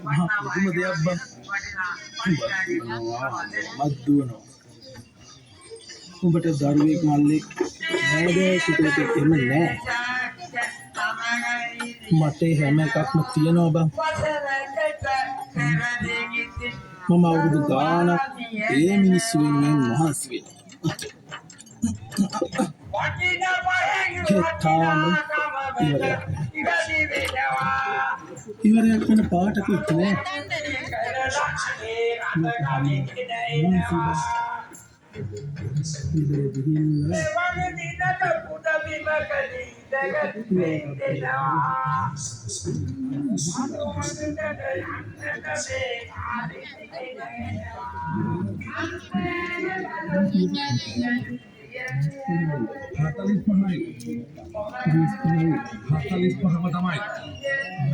මහා පුදුම දෙයක් බං. මද්දුවනවා. උඹට දරුවෙක් මල්ලෙක් නෑදෑයෙකුට එහෙම නෑ. මට හැම එකක්ම තියෙනවා බං. මම අවුරුදු ගානක් ඒ මිනිස්සු වෙනුවෙන් මහන්සි වෙනවා. තාම ඉවරයක් වෙන පාටකුත් නෑ.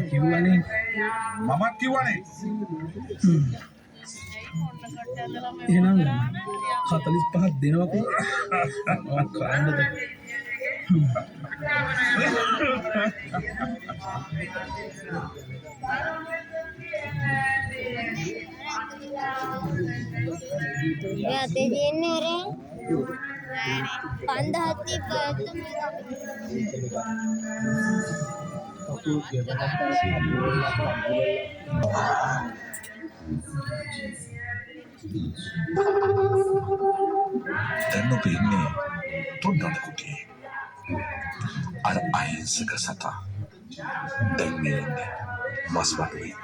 කිව්වනේ මමත් කිව්වනේ. එහෙනම් 45ක් දෙනවකෝ. කාණ්ඩද අතේ තියෙන්නේ අර 5000ක් තිබ්බත් දැන් ඔබ ඉන්නේ තුන්වන කුටියේ. අර අහිංසක සතා දැන් මේ ඉන්නේ මස් වඩුවේ.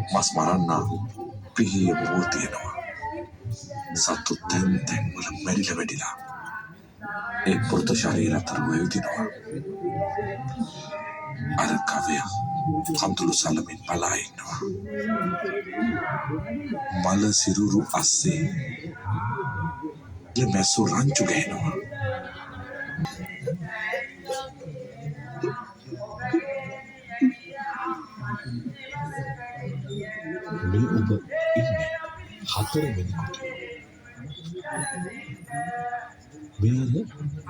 මස් මරන්න පිහිය බෝ තියෙනවා. සතු තැන් වල මැරිලා වැඩිලා ඒ පුරුත ශරීර අතර වයුදිනවා. අර කවය කඳුළු සලමින් බලා ඉන්නවා. මල සිරුරු අස්සේ මැස්සු රංචු ගහනවා. මේ ඔබ ඉන්නේ හතරවෙනි කුටියේ. මෙයද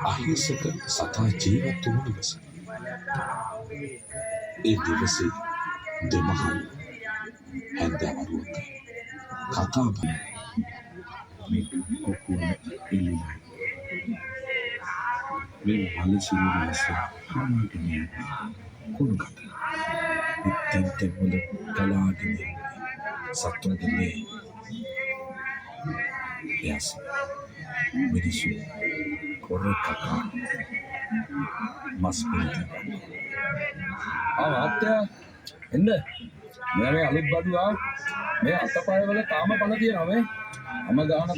අහිංසක සතා ජීවත් වුණු නිවස. ඒ නිවසේ දෙමහල් හැන්දෑවරුවක කතා බහ මේ කොකුන එළියයි. මේ මල සිරුරු අස්සේ හමාගෙන කුණු කට ඉතින් වල ගලාගෙන සත්තුන්ගේ යස් මිනිසු කොරකකා මස් පිළිතුරු ආත්‍ය එන්න මේ අලුත් බඩුවා මේ අතපය වල තාම පණ තියෙනවා මේ අම ගහන